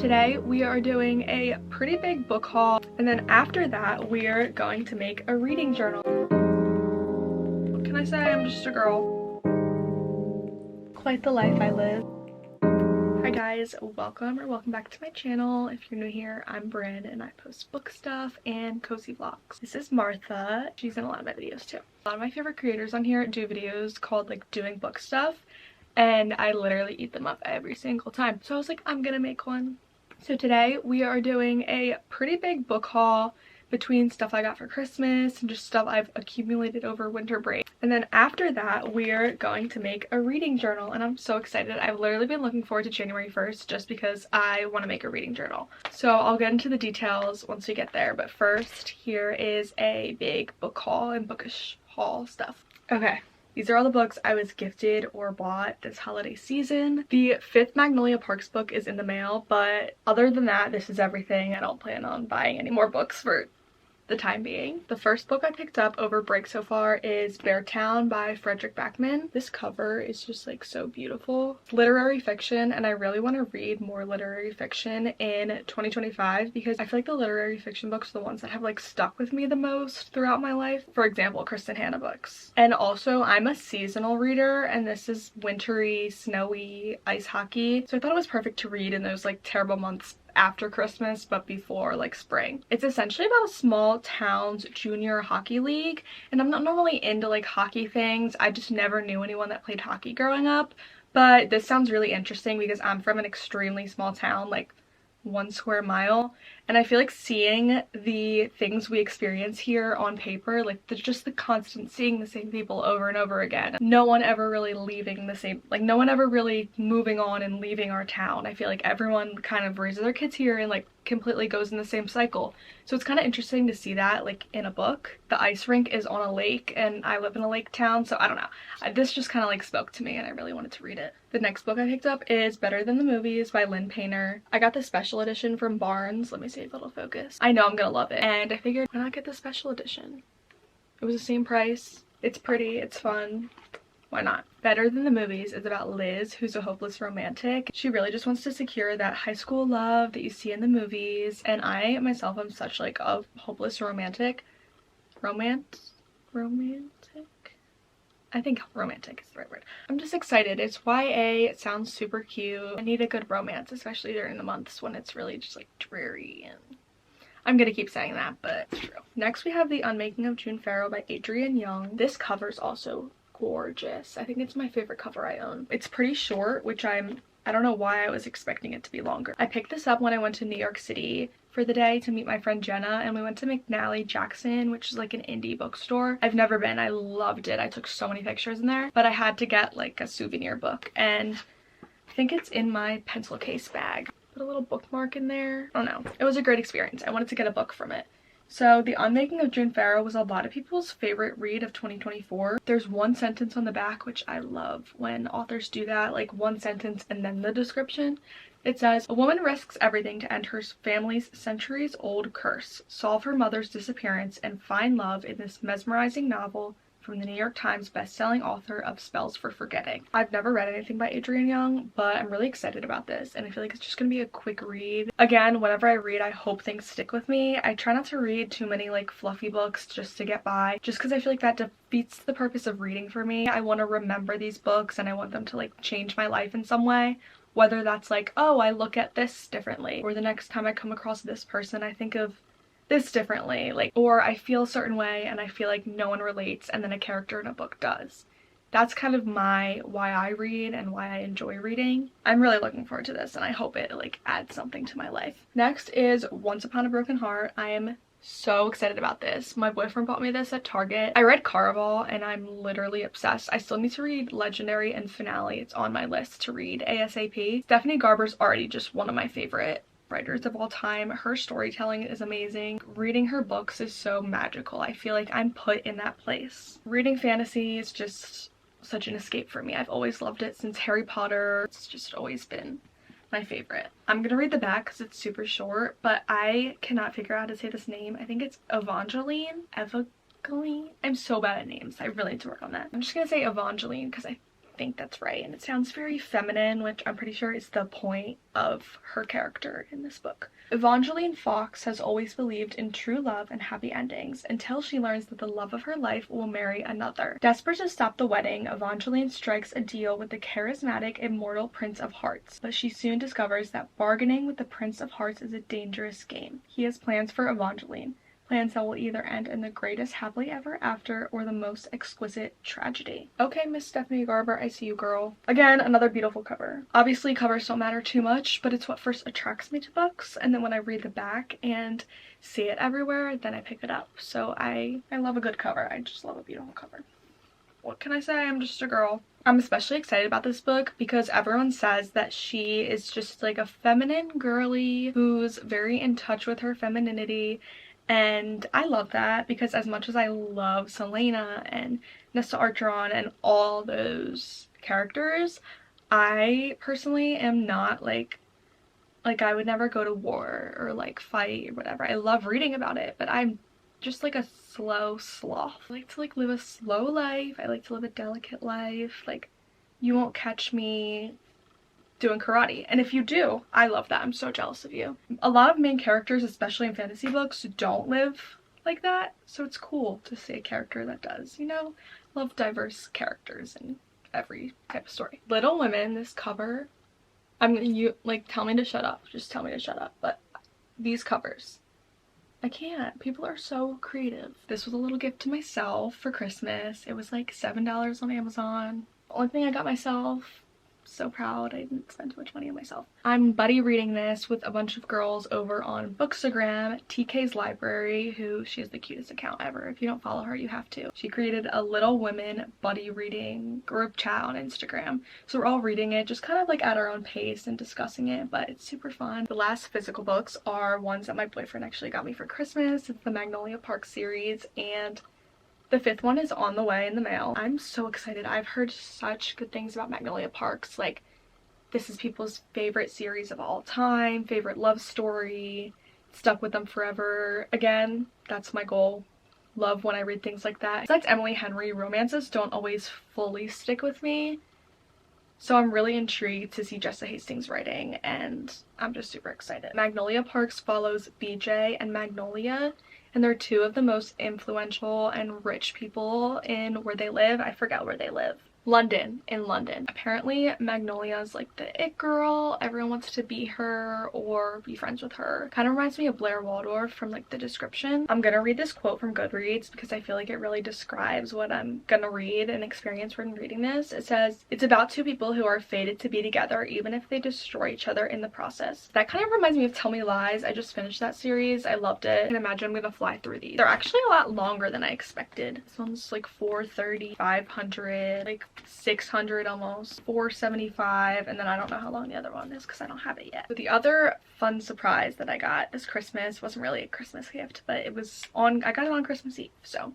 today we are doing a pretty big book haul, and then after that we're going to make a reading journal. What can I say? I'm just a girl. Quite the life I live. Hi guys, welcome back to my channel. If you're new here, I'm Bryn and I post book stuff and cozy vlogs. This is Martha. She's in a lot of my videos too. A lot of my favorite creators on here do videos called like doing book stuff, and I literally eat them up every single time. So I was like, I'm gonna make one. So today we are doing a pretty big book haul between stuff I got for Christmas and just stuff I've accumulated over winter break. And then after that, we're going to make a reading journal, and I'm so excited. I've literally been looking forward to January 1st just because I want to make a reading journal. So I'll get into the details once we get there, but first, here is a big book haul and bookish haul stuff. Okay. These are all the books I was gifted or bought this holiday season. The 5th Magnolia Parks book is in the mail, but other than that, this is everything. I don't plan on buying any more books for the time being. The first book I picked up over break so far is Beartown by Frederick Backman. This cover is just like so beautiful. It's literary fiction, and I really want to read more literary fiction in 2025 because I feel like the literary fiction books are the ones that have like stuck with me the most throughout my life. For example, Kristen Hanna books. And also I'm a seasonal reader, and this is wintry, snowy, ice hockey. So I thought it was perfect to read in those like terrible months after Christmas but before like spring. It's essentially about a small town's junior hockey league, and I'm not normally into like hockey things. I just never knew anyone that played hockey growing up, but this sounds really interesting because I'm from an extremely small town, like 1 square mile, and I feel like seeing the things we experience here on paper, like just the constant seeing the same people over and over again, no one ever really leaving the same, like no one ever really moving on and leaving our town. I feel like everyone kind of raises their kids here and like completely goes in the same cycle. So it's kind of interesting to see that like in a book. The ice rink is on a lake, and I live in a lake town, so I don't know. This just kind of like spoke to me and I really wanted to read it. The next book I picked up is Better Than the Movies by Lynn Painter. I got the special edition from Barnes. Let me see if it'll focus. I know I'm gonna love it, and I figured why not get the special edition? It was the same price. It's pretty, it's fun. Why not? Better Than the Movies is about Liz, who's a hopeless romantic. She really just wants to secure that high school love that you see in the movies, and I myself am such like a hopeless romantic. Romantic? I think romantic is the right word. I'm just excited. It's YA. It sounds super cute. I need a good romance, especially during the months when it's really just like dreary, and I'm gonna keep saying that, but it's true. Next we have The Unmaking of June Farrow by Adrienne Young. This cover is also gorgeous. I think it's my favorite cover I own. It's pretty short, which I don't know why I was expecting it to be longer. I picked this up when I went to New York City for the day to meet my friend Jenna, and we went to McNally Jackson, which is like an indie bookstore. I've never been. I loved it. I took so many pictures in there, but I had to get like a souvenir book, and I think it's in my pencil case bag. Put a little bookmark in there. I don't know. It was a great experience. I wanted to get a book from it. So The Unmaking of June Farrow was a lot of people's favorite read of 2024. There's one sentence on the back, which I love when authors do that, like one sentence and then the description. It says, "A woman risks everything to end her family's centuries-old curse, solve her mother's disappearance, and find love in this mesmerizing novel from the New York Times best-selling author of Spells for Forgetting." I've never read anything by Adrienne Young, but I'm really excited about this, and I feel like it's just gonna be a quick read. Again, whenever I read, I hope things stick with me. I try not to read too many like fluffy books just to get by, just because I feel like that defeats the purpose of reading for me. I want to remember these books, and I want them to like change my life in some way. Whether that's like, oh, I look at this differently, or the next time I come across this person, I think of this differently, like, or I feel a certain way and I feel like no one relates, and then a character in a book does. That's kind of why I read and why I enjoy reading. I'm really looking forward to this, and I hope it like adds something to my life. Next is Once Upon a Broken Heart. I am so excited about this. My boyfriend bought me this at Target. I read Caraval and I'm literally obsessed. I still need to read Legendary and Finale. It's on my list to read ASAP. Stephanie Garber's already just one of my favorite writers of all time. Her storytelling is amazing. Reading her books is so magical. I feel like I'm put in that place. Reading fantasy is just such an escape for me. I've always loved it since Harry Potter. It's just always been my favorite. I'm gonna read the back because it's super short, but I cannot figure out how to say this name. I think it's Evangeline? I'm so bad at names. I really need to work on that. I'm just gonna say Evangeline because I think that's right, and it sounds very feminine, which I'm pretty sure is the point of her character in this book. Evangeline Fox has always believed in true love and happy endings until she learns that the love of her life will marry another. Desperate to stop the wedding, Evangeline strikes a deal with the charismatic, immortal Prince of Hearts, but she soon discovers that bargaining with the Prince of Hearts is a dangerous game. He has plans for Evangeline. Plans that will either end in the greatest happily ever after or the most exquisite tragedy. Okay, Miss Stephanie Garber, I see you, girl. Again, another beautiful cover. Obviously, covers don't matter too much, but it's what first attracts me to books, and then when I read the back and see it everywhere, then I pick it up. So I love a good cover. I just love a beautiful cover. What can I say? I'm just a girl. I'm especially excited about this book because everyone says that she is just like a feminine girly who's very in touch with her femininity. And I love that because as much as I love Selena and Nesta Archeron and all those characters, I personally am not like I would never go to war or like fight or whatever. I love reading about it, but I'm just like a slow sloth. I like to like live a slow life. I like to live a delicate life. Like, you won't catch me doing karate, and if you do, I love that. I'm so jealous of you. A lot of main characters, especially in fantasy books, don't live like that, so it's cool to see a character that does, you know. Love diverse characters in every type of story. Little Women, this cover, you like tell me to shut up, just tell me to shut up, but these covers, I can't. People are so creative. This was a little gift to myself for Christmas. It was like $7 on Amazon. The only thing I got myself. So proud I didn't spend too much money on myself. I'm buddy reading this with a bunch of girls over on Bookstagram, TK's Library, who she has the cutest account ever. If you don't follow her, you have to. She created a Little Women buddy reading group chat on Instagram. So we're all reading it, just kind of like at our own pace and discussing it, but it's super fun. The last physical books are ones that my boyfriend actually got me for Christmas. It's the Magnolia Park series, and the 5th one is on the way in the mail. I'm so excited. I've heard such good things about Magnolia Parks. Like, this is people's favorite series of all time, favorite love story, stuck with them forever. Again, that's my goal. Love when I read things like that. Besides Emily Henry, romances don't always fully stick with me. So I'm really intrigued to see Jessa Hastings writing, and I'm just super excited. Magnolia Parks follows BJ and Magnolia, and they're two of the most influential and rich people in where they live. I forget where they live. London, in London. Apparently Magnolia's like the it girl. Everyone wants to be her or be friends with her. Kind of reminds me of Blair Waldorf from like the description. I'm gonna read this quote from Goodreads because I feel like it really describes what I'm gonna read and experience when reading this. It says, "It's about two people who are fated to be together even if they destroy each other in the process." That kind of reminds me of Tell Me Lies. I just finished that series. I loved it. I can imagine I'm gonna fly through these. They're actually a lot longer than I expected. This one's like 430, 500, like 600 almost, 475, and then I don't know how long the other one is because I don't have it yet. But the other fun surprise that I got this Christmas wasn't really a Christmas gift, but it was on, I got it on Christmas Eve. So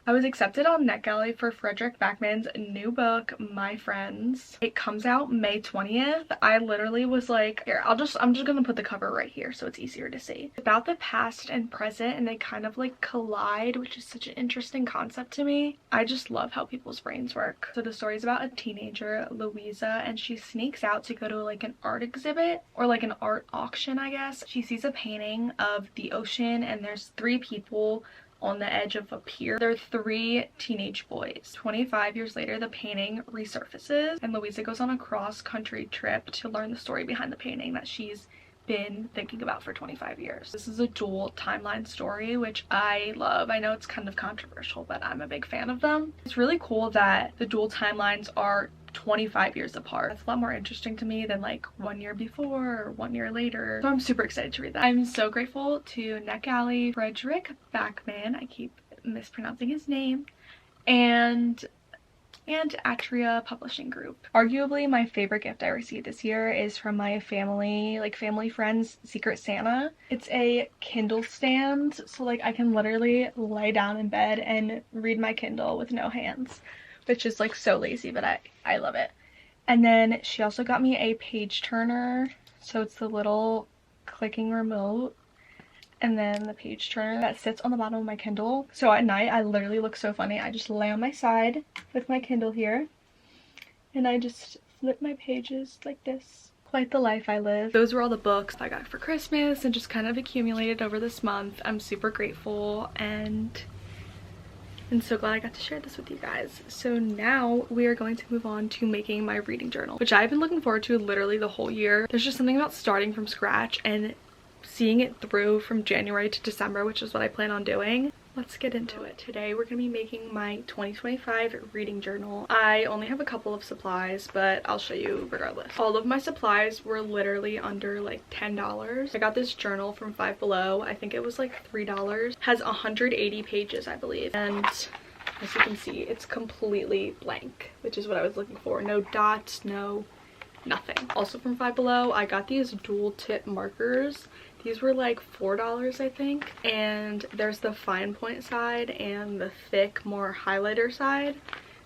I was accepted on NetGalley for Frederick Backman's new book, My Friends. It comes out May 20th. I literally was like, here, I'm just gonna put the cover right here so it's easier to see. It's about the past and present, and they kind of like collide, which is such an interesting concept to me. I just love how people's brains work. So the story is about a teenager, Louisa, and she sneaks out to go to like an art exhibit or like an art auction, I guess. She sees a painting of the ocean, and there's 3 people on the edge of a pier. They're 3 teenage boys. 25 years later, the painting resurfaces, and Louisa goes on a cross-country trip to learn the story behind the painting that she's been thinking about for 25 years. This is a dual timeline story, which I love. I know it's kind of controversial, but I'm a big fan of them. It's really cool that the dual timelines are 25 years apart. That's a lot more interesting to me than like 1 year before or 1 year later. So I'm super excited to read that. I'm so grateful to NetGalley, Frederick Backman, I keep mispronouncing his name, and Atria Publishing Group. Arguably my favorite gift I received this year is from my family friend's Secret Santa. It's a Kindle stand, so like I can literally lay down in bed and read my Kindle with no hands, which is like so lazy, but I love it. And then she also got me a page turner, so it's the little clicking remote and then the page turner that sits on the bottom of my Kindle. So at night I literally look so funny. I just lay on my side with my Kindle here and I just flip my pages like this. Quite the life I live. Those were all the books I got for Christmas and just kind of accumulated over this month. I'm super grateful and so glad I got to share this with you guys. So now we are going to move on to making my reading journal, which I've been looking forward to literally the whole year. There's just something about starting from scratch and seeing it through from January to December, which is what I plan on doing. Let's get into it. Today we're gonna be making my 2025 reading journal. I only have a couple of supplies, but I'll show you regardless. All of my supplies were literally under like $10. I got this journal from Five Below. I think it was like $3. Has 180 pages, I believe. And as you can see, it's completely blank, which is what I was looking for. No dots, no nothing. Also from Five Below, I got these dual tip markers. These were like $4, I think, and there's the fine point side and the thick, more highlighter side.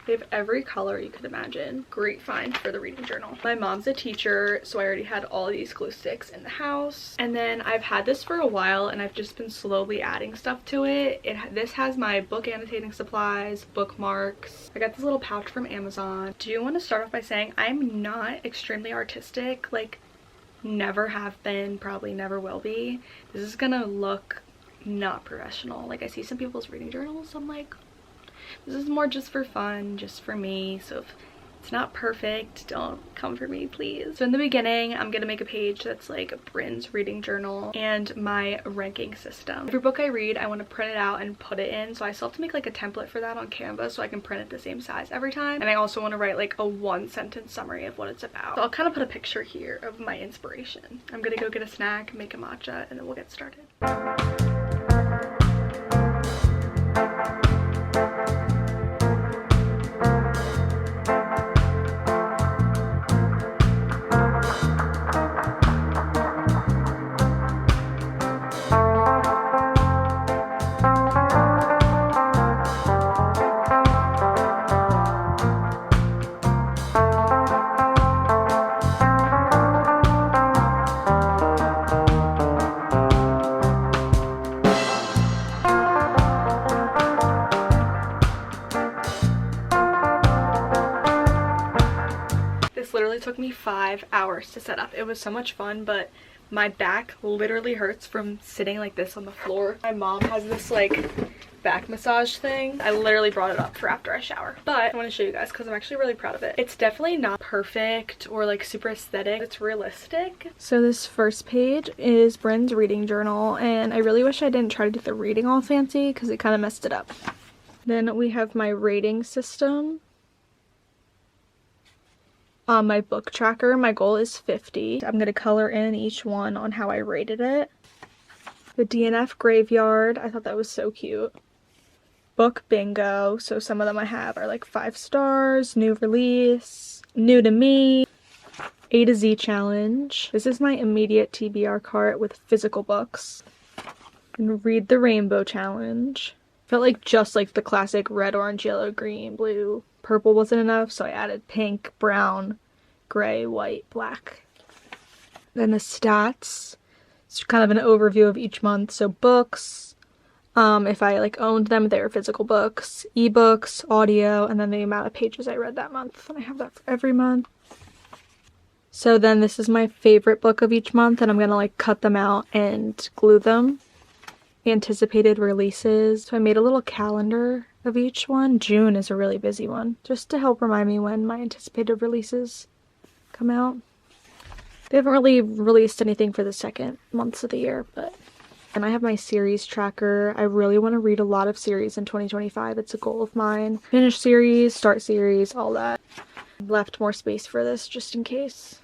They have every color you could imagine. Great find for the reading journal. My mom's a teacher, so I already had all these glue sticks in the house. And then I've had this for a while and I've just been slowly adding stuff to it. This has my book annotating supplies, bookmarks. I got this little pouch from Amazon. Do you want to start off by saying I'm not extremely artistic, like never have been, probably never will be. This is gonna look not professional. Like I see some people's reading journals, I'm like, this is more just for fun, just for me. So if it's not perfect, don't come for me, please. So in the beginning, I'm gonna make a page that's like Bryn's reading journal and my ranking system. Every book I read, I want to print it out and put it in. So I still have to make like a template for that on Canva so I can print it the same size every time. And I also want to write like a 1-sentence summary of what it's about. So I'll kind of put a picture here of my inspiration. I'm gonna go get a snack, make a matcha, and then we'll get started. Literally took me 5 hours to set up. It was so much fun, but my back literally hurts from sitting like this on the floor. My mom has this like back massage thing. I literally brought it up for after I shower, but I want to show you guys because I'm actually really proud of it. It's definitely not perfect or like super aesthetic. It's realistic. So this first page is Bryn's reading journal, and I really wish I didn't try to do the reading all fancy because it kind of messed it up. Then we have my rating system. My book tracker, my goal is 50. I'm going to color in each one on how I rated it. The DNF graveyard, I thought that was so cute. Book bingo, so some of them I have are like 5 stars, new release, new to me, A to Z challenge. This is my immediate TBR cart with physical books. And read the rainbow challenge. Felt like just like the classic red, orange, yellow, green, blue. Purple wasn't enough, so I added pink, brown, gray, white, black. Then the stats. It's kind of an overview of each month. So books, if I like owned them, they were physical books, ebooks, audio, and then the amount of pages I read that month. And I have that for every month. So then this is my favorite book of each month, and I'm gonna like cut them out and glue them. Anticipated releases. So I made a little calendar of each one. June is a really busy one, just to help remind me when my anticipated releases come out. They haven't really released anything for the second months of the year, but. And I have my series tracker. I really want to read a lot of series in 2025. It's a goal of mine. Finish series, start series, all that. Left more space for this just in case.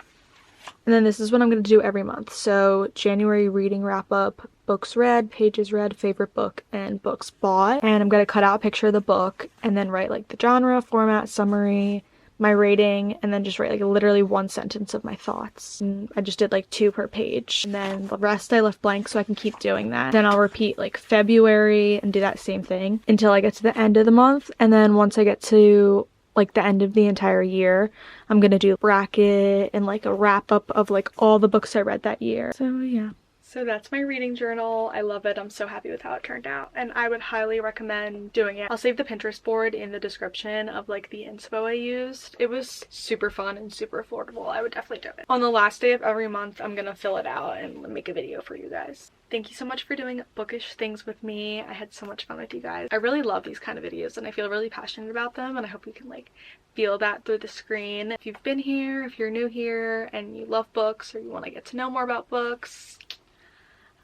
And then this is what I'm going to do every month. So January reading wrap up, books read, pages read, favorite book, and books bought. And I'm going to cut out a picture of the book and then write like the genre, format, summary, my rating, and then just write like literally 1 sentence of my thoughts. And I just did like 2 per page. And then the rest I left blank so I can keep doing that. Then I'll repeat like February and do that same thing until I get to the end of the month. And then once I get to like the end of the entire year, I'm gonna do a bracket and like a wrap up of like all the books I read that year. So yeah, So that's my reading journal. I love it. I'm so happy with how it turned out, and I would highly recommend doing it. I'll save the Pinterest board in the description of like the inspo I used. It was super fun and super affordable. I would definitely do it. On the last day of every month, I'm gonna fill it out and make a video for you guys. Thank you so much for doing bookish things with me. I had so much fun with you guys. I really love these kind of videos and I feel really passionate about them, and I hope you can like feel that through the screen. If you've been here, if you're new here and you love books or you want to get to know more about books,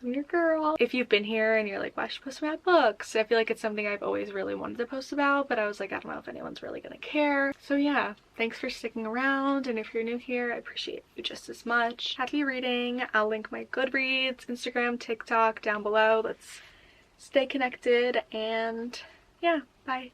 I'm your girl. If you've been here and you're like, why should I post about books? I feel like it's something I've always really wanted to post about, but I was like, I don't know if anyone's really gonna care. So yeah, thanks for sticking around, and if you're new here, I appreciate you just as much. Happy reading. I'll link my Goodreads, Instagram, TikTok down below. Let's stay connected, and yeah, bye.